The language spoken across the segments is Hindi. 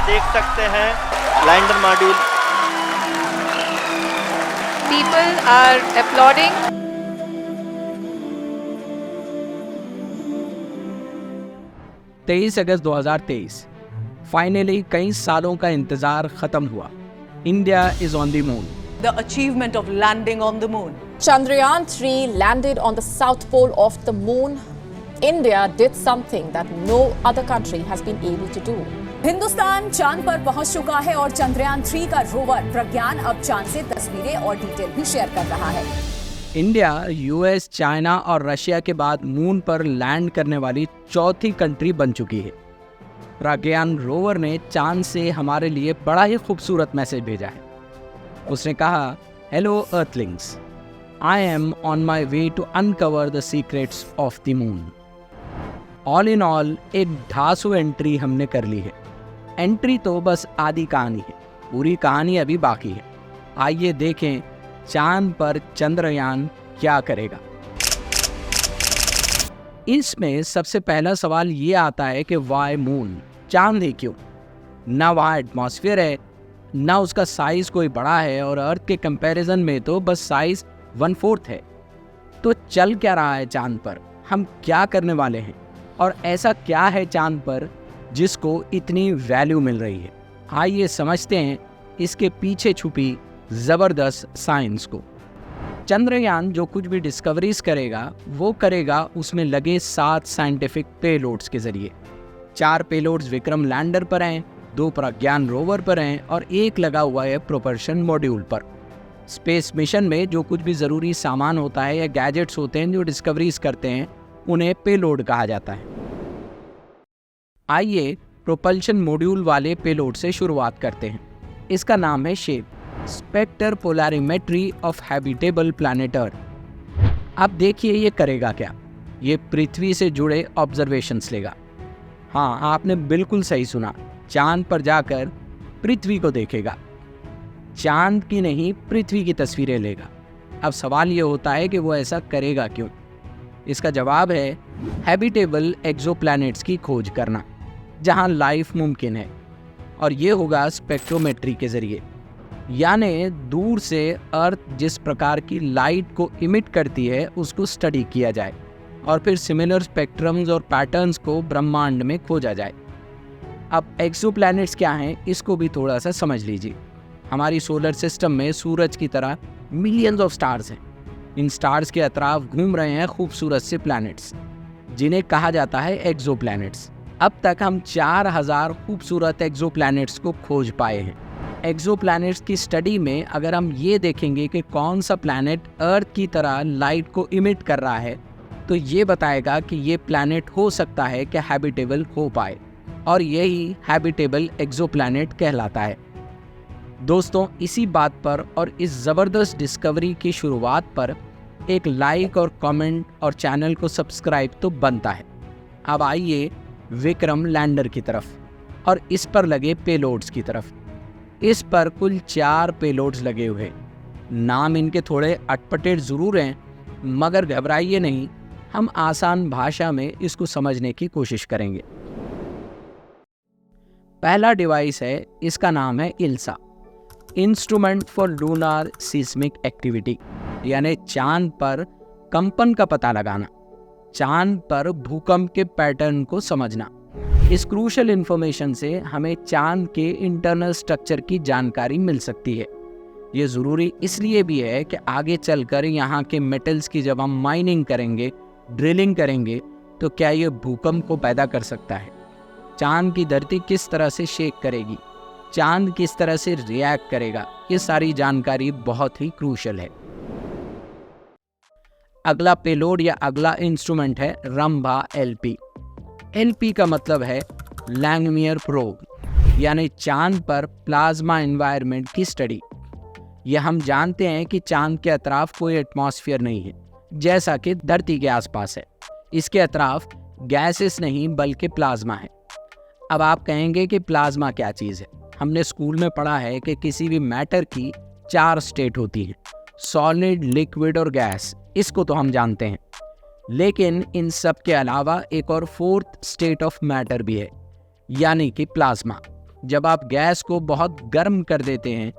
देख सकते हैं lander module. People are applauding. 23 August 2023 finally कई सालों का इंतजार खत्म हुआ। India is on the moon. The achievement of landing on the moon. Chandrayaan-3 landed on the south pole of the moon. India did something that no other country has been able to do. Hindustan चांद पर पहुंच चुका है और चंद्रयान-3 का रोवर प्रज्ञान अब चांद से तस्वीरें और डिटेल भी शेयर कर रहा है। इंडिया, यूएस, चाइना और रशिया के बाद मून पर लैंड करने वाली चौथी कंट्री बन चुकी है। प्रज्ञान रोवर ने चांद से हमारे लिए बड़ा ही खूबसूरत मैसेज भेजा है। उसने कहा, hello earthlings, I am on my way to uncover the secrets of the moon. All in all एक ढासू एंट्री हमने कर ली है। एंट्री तो बस आधी कहानी है, पूरी कहानी अभी बाकी है। आइए देखें चांद पर चंद्रयान क्या करेगा। इसमें सबसे पहला सवाल ये आता है कि वाई मून, चांद ही क्यों? ना वहाँ एटमॉस्फेयर है, ना उसका साइज कोई बड़ा है, और अर्थ के कंपैरिजन में तो बस साइज 1/4 है। तो चल क्या रहा है चांद पर? हम क्या करने वाले हैं? और ऐसा क्या है चांद पर जिसको इतनी वैल्यू मिल रही है? आइए समझते हैं इसके पीछे छुपी ज़बरदस्त साइंस को। चंद्रयान जो कुछ भी डिस्कवरीज करेगा वो करेगा उसमें लगे 7 साइंटिफिक पेलोड्स के ज़रिए। 4 पेलोड्स विक्रम लैंडर पर हैं, 2 प्रज्ञान रोवर पर हैं और 1 लगा हुआ है प्रोपल्शन मॉड्यूल पर। स्पेस मिशन में जो कुछ भी ज़रूरी सामान होता है या गैजेट्स होते हैं जो डिस्कवरीज करते हैं उन्हें पेलोड कहा जाता है। आइए प्रोपल्शन मॉड्यूल वाले पेलोड से शुरुआत करते हैं। इसका नाम है SHAPE, spectropolarimetry of habitable planet Earth. अब देखिए ये करेगा क्या। ये पृथ्वी से जुड़े ऑब्जर्वेशंस लेगा। हाँ, आपने बिल्कुल सही सुना, चांद पर जाकर पृथ्वी को देखेगा। चांद की नहीं, पृथ्वी की तस्वीरें लेगा। अब सवाल ये होता है कि वो ऐसा करेगा क्यों? इसका जवाब है हैबिटेबल एक्सोप्लैनेट्स की खोज करना जहां लाइफ मुमकिन है, और ये होगा स्पेक्ट्रोमेट्री के ज़रिए। यानी दूर से अर्थ जिस प्रकार की लाइट को इमिट करती है उसको स्टडी किया जाए और फिर सिमिलर स्पेक्ट्रम्स और पैटर्न्स को ब्रह्मांड में खोजा जाए। अब एक्सोप्लैनेट्स क्या हैं इसको भी थोड़ा सा समझ लीजिए। हमारी सोलर सिस्टम में सूरज की तरह मिलियंस ऑफ स्टार्स हैं। इन स्टार्स के अतराफ घूम रहे हैं खूबसूरत से प्लैनेट्स जिन्हें कहा जाता है एक्सोप्लैनेट्स। अब तक हम 4000 खूबसूरत एक्सोप्लैनेट्स को खोज पाए हैं। एक्सोप्लैनेट्स की स्टडी में अगर हम ये देखेंगे कि कौन सा प्लैनेट अर्थ की तरह लाइट को इमिट कर रहा है तो ये बताएगा कि ये प्लैनेट हो सकता है कि हैबिटेबल हो पाए, और यही हैबिटेबल एक्सोप्लैनेट कहलाता है। दोस्तों, इसी बात पर और इस ज़बरदस्त डिस्कवरी की शुरुआत पर एक लाइक और कमेंट और चैनल को सब्सक्राइब तो बनता है। अब आइए विक्रम लैंडर की तरफ और इस पर लगे पेलोड्स की तरफ। इस पर कुल 4 पेलोड्स लगे हुए। नाम इनके थोड़े अटपटे ज़रूर हैं, मगर घबराइए नहीं, हम आसान भाषा में इसको समझने की कोशिश करेंगे। पहला डिवाइस है, इसका नाम है ILSA, instrument for lunar seismic activity, यानी चांद पर कंपन का पता लगाना, चांद पर भूकंप के पैटर्न को समझना। इस क्रूशल इन्फॉर्मेशन से हमें चांद के इंटरनल स्ट्रक्चर की जानकारी मिल सकती है। ये ज़रूरी इसलिए भी है कि आगे चलकर यहाँ के मेटल्स की जब हम माइनिंग करेंगे, ड्रिलिंग करेंगे, तो क्या ये भूकंप को पैदा कर सकता है? चांद की धरती किस तरह से शेक करेगी, चांद किस तरह से रिएक्ट करेगा, ये सारी जानकारी बहुत ही क्रूशल है। अगला पेलोड या अगला इंस्ट्रूमेंट है रंभा एलपी। एलपी का मतलब है लैंगमियर प्रोब, यानी चांद पर प्लाज्मा एनवायरनमेंट की स्टडी। यह हम जानते हैं कि चांद के अतराफ कोई एटमॉस्फेयर नहीं है जैसा कि धरती के आसपास है। इसके अतराफ गैसेस नहीं बल्कि प्लाज्मा है। अब आप कहेंगे कि प्लाज्मा क्या चीज़ है? हमने स्कूल में पढ़ा है कि किसी भी मैटर की 4 स्टेट होती हैं, सॉलिड, लिक्विड और गैस। इसको तो हम जानते हैं, लेकिन इन सब के अलावा एक और 4th स्टेट ऑफ मैटर भी है, यानी कि प्लाज्मा। जब आप गैस को बहुत गर्म कर देते हैं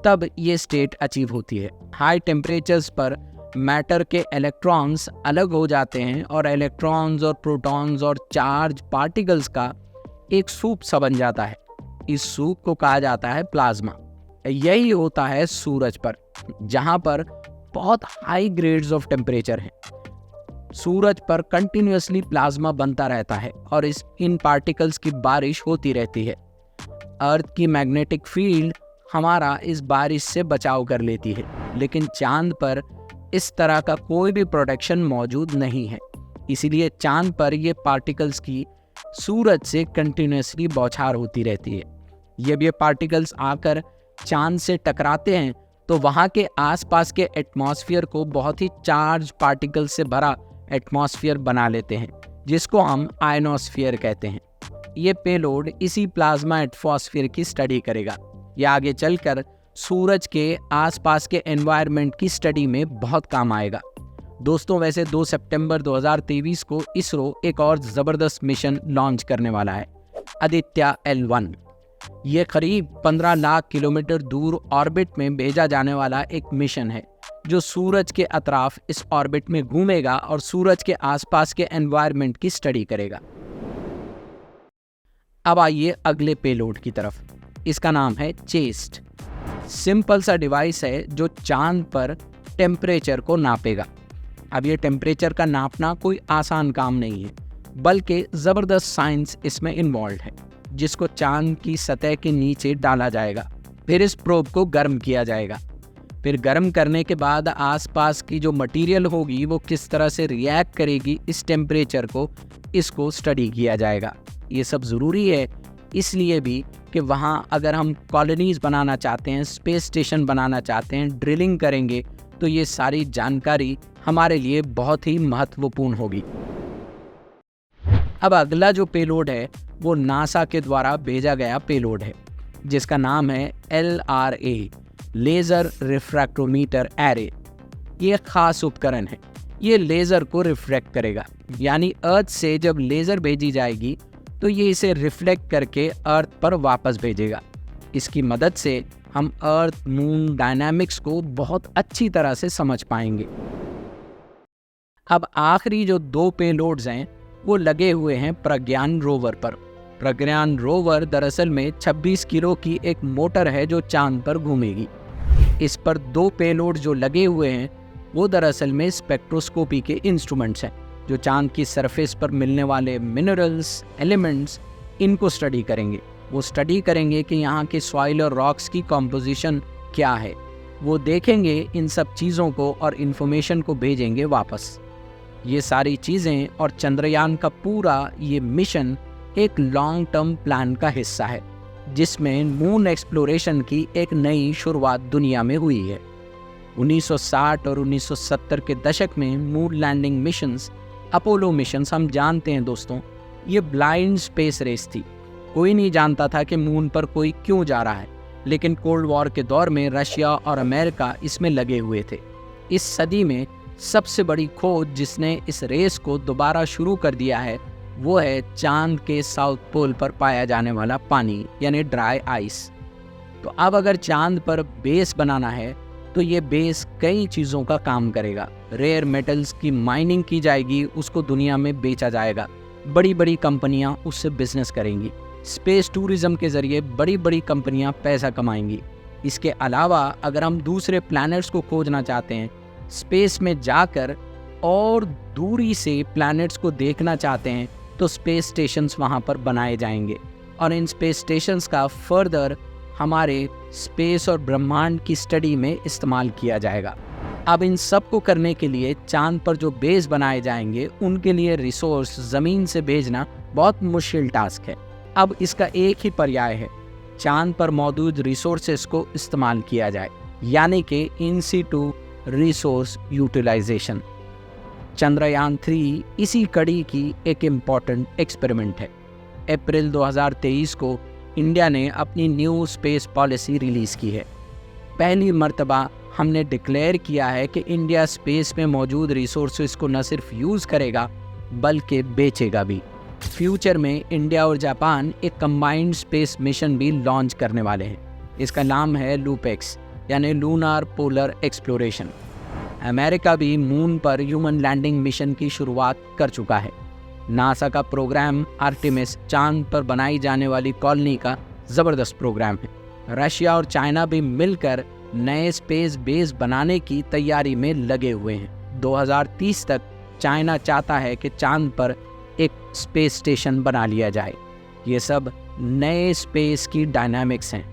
तब ये स्टेट अचीव होती है। हाई टेम्परेचर्स पर मैटर के इलेक्ट्रॉन्स अलग हो जाते हैं और इलेक्ट्रॉन्स और प्रोटॉन्स और चार्ज पार्टिकल्स का एक सूप सा बन जाता है। इस सूप को कहा जाता है प्लाज्मा। यही होता है सूरज पर, जहाँ पर बहुत हाई ग्रेड्स ऑफ टेम्परेचर हैं। सूरज पर कंटिन्यूअसली प्लाज्मा बनता रहता है और इन पार्टिकल्स की बारिश होती रहती है। अर्थ की मैग्नेटिक फील्ड हमारा इस बारिश से बचाव कर लेती है, लेकिन चांद पर इस तरह का कोई भी प्रोटेक्शन मौजूद नहीं है। इसीलिए चांद पर ये पार्टिकल्स की सूरज से कंटिन्यूअसली बौछार होती रहती है। जब ये पार्टिकल्स आकर चांद से टकराते हैं तो वहाँ के आसपास के एटमॉस्फेयर को बहुत ही चार्ज पार्टिकल से भरा एटमॉस्फेयर बना लेते हैं, जिसको हम आयनोस्फीयर कहते हैं। ये पेलोड इसी प्लाज्मा एटमॉस्फेयर की स्टडी करेगा। ये आगे चलकर सूरज के आसपास के एनवायरनमेंट की स्टडी में बहुत काम आएगा। दोस्तों, वैसे 2 सितंबर 2023 को इसरो एक और ज़बरदस्त मिशन लॉन्च करने वाला है, आदित्य L1। ये करीब 15 लाख किलोमीटर दूर ऑर्बिट में भेजा जाने वाला एक मिशन है, जो सूरज के अतराफ इस ऑर्बिट में घूमेगा और सूरज के आसपास के एनवायरनमेंट की स्टडी करेगा। अब आइए अगले पेलोड की तरफ। इसका नाम है चेस्ट। सिंपल सा डिवाइस है जो चांद पर टेम्परेचर को नापेगा। अब ये टेम्परेचर का नापना कोई आसान काम नहीं है, बल्कि ज़बरदस्त साइंस इसमें इन्वॉल्व है, जिसको चांद की सतह के नीचे डाला जाएगा। फिर इस प्रोब को गर्म किया जाएगा। फिर गर्म करने के बाद आसपास की जो मटेरियल होगी वो किस तरह से रिएक्ट करेगी इस टेम्परेचर को, इसको स्टडी किया जाएगा। ये सब ज़रूरी है इसलिए भी कि वहाँ अगर हम कॉलोनीज़ बनाना चाहते हैं, स्पेस स्टेशन बनाना चाहते हैं, ड्रिलिंग करेंगे, तो ये सारी जानकारी हमारे लिए बहुत ही महत्वपूर्ण होगी। अब अगला जो पेलोड है वो नासा के द्वारा भेजा गया पेलोड है, जिसका नाम है LRA, लेज़र रिफ्रैक्टोमीटर एरे। ये एक ख़ास उपकरण है। ये लेज़र को रिफ्रैक्ट करेगा, यानी अर्थ से जब लेज़र भेजी जाएगी तो ये इसे रिफ्लेक्ट करके अर्थ पर वापस भेजेगा। इसकी मदद से हम अर्थ मून डायनामिक्स को बहुत अच्छी तरह से समझ पाएंगे। अब आखिरी जो 2 पेलोड्स हैं वो लगे हुए हैं प्रज्ञान रोवर पर। प्रज्ञान रोवर दरअसल में 26 किलो की एक मोटर है जो चांद पर घूमेगी। इस पर 2 पेलोड जो लगे हुए हैं वो दरअसल में स्पेक्ट्रोस्कोपी के इंस्ट्रूमेंट्स हैं, जो चांद की सरफेस पर मिलने वाले मिनरल्स, एलिमेंट्स, इनको स्टडी करेंगे। वो स्टडी करेंगे कि यहाँ के सॉइल और रॉक्स की कॉम्पोजिशन क्या है। वो देखेंगे इन सब चीज़ों को और इन्फॉर्मेशन को भेजेंगे वापस। ये सारी चीज़ें और चंद्रयान का पूरा ये मिशन एक लॉन्ग टर्म प्लान का हिस्सा है, जिसमें मून एक्सप्लोरेशन की एक नई शुरुआत दुनिया में हुई है। 1960 और 1970 के दशक में moon landing missions, Apollo missions हम जानते हैं दोस्तों, ये ब्लाइंड स्पेस रेस थी। कोई नहीं जानता था कि मून पर कोई क्यों जा रहा है, लेकिन कोल्ड वॉर के दौर में रशिया और अमेरिका इसमें लगे हुए थे। इस सदी में सबसे बड़ी खोज जिसने इस रेस को दोबारा शुरू कर दिया है वो है चांद के साउथ पोल पर पाया जाने वाला पानी, यानी ड्राई आइस। तो अब अगर चांद पर बेस बनाना है तो ये बेस कई चीज़ों का काम करेगा। रेयर मेटल्स की माइनिंग की जाएगी, उसको दुनिया में बेचा जाएगा, बड़ी बड़ी कंपनियां उससे बिजनेस करेंगी। स्पेस टूरिज्म के ज़रिए बड़ी बड़ी कंपनियां पैसा कमाएंगी। इसके अलावा अगर हम दूसरे प्लैनेट्स को खोजना चाहते हैं, स्पेस में जाकर और दूरी से प्लैनेट्स को देखना चाहते हैं, तो स्पेस स्टेशंस वहाँ पर बनाए जाएंगे और इन स्पेस स्टेशंस का फर्दर हमारे स्पेस और ब्रह्मांड की स्टडी में इस्तेमाल किया जाएगा। अब इन सब को करने के लिए चांद पर जो बेस बनाए जाएंगे उनके लिए रिसोर्स ज़मीन से भेजना बहुत मुश्किल टास्क है। अब इसका एक ही पर्याय है, चांद पर मौजूद रिसोर्सेस को इस्तेमाल किया जाए, यानी कि in situ resource utilisation. Chandrayaan 3 इसी कड़ी की एक इम्पॉर्टेंट एक्सपेरिमेंट है। अप्रैल 2023 को इंडिया ने अपनी न्यू स्पेस पॉलिसी रिलीज़ की है। पहली मर्तबा हमने डिक्लेयर किया है कि इंडिया स्पेस में मौजूद रिसोर्सेज को न सिर्फ यूज़ करेगा बल्कि बेचेगा भी। फ्यूचर में इंडिया और जापान एक कंबाइंड स्पेस मिशन भी लॉन्च करने वाले हैं। इसका नाम है लूपेक्स यानी लूनार पोलर एक्सप्लोरेशन। अमेरिका भी मून पर ह्यूमन लैंडिंग मिशन की शुरुआत कर चुका है। नासा का प्रोग्राम आर्टेमिस चांद पर बनाई जाने वाली कॉलोनी का ज़बरदस्त प्रोग्राम है। रशिया और चाइना भी मिलकर नए स्पेस बेस बनाने की तैयारी में लगे हुए हैं। 2030 तक चाइना चाहता है कि चांद पर एक स्पेस स्टेशन बना लिया जाए। ये सब नए स्पेस की डायनामिक्स हैं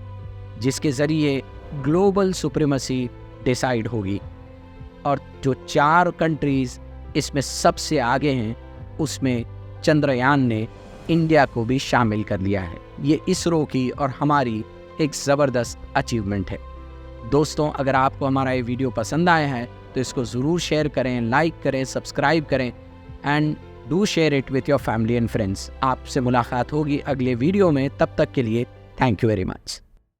जिसके ज़रिए ग्लोबल सुप्रीमेसी डिसाइड होगी और जो 4 कंट्रीज़ इसमें सबसे आगे हैं उसमें चंद्रयान ने इंडिया को भी शामिल कर लिया है। ये इसरो की और हमारी एक ज़बरदस्त अचीवमेंट है। दोस्तों, अगर आपको हमारा ये वीडियो पसंद आया है तो इसको ज़रूर शेयर करें, लाइक करें, सब्सक्राइब करें and do share it with your family and friends. आपसे मुलाकात होगी अगले वीडियो में, तब तक के लिए थैंक यू वेरी मच।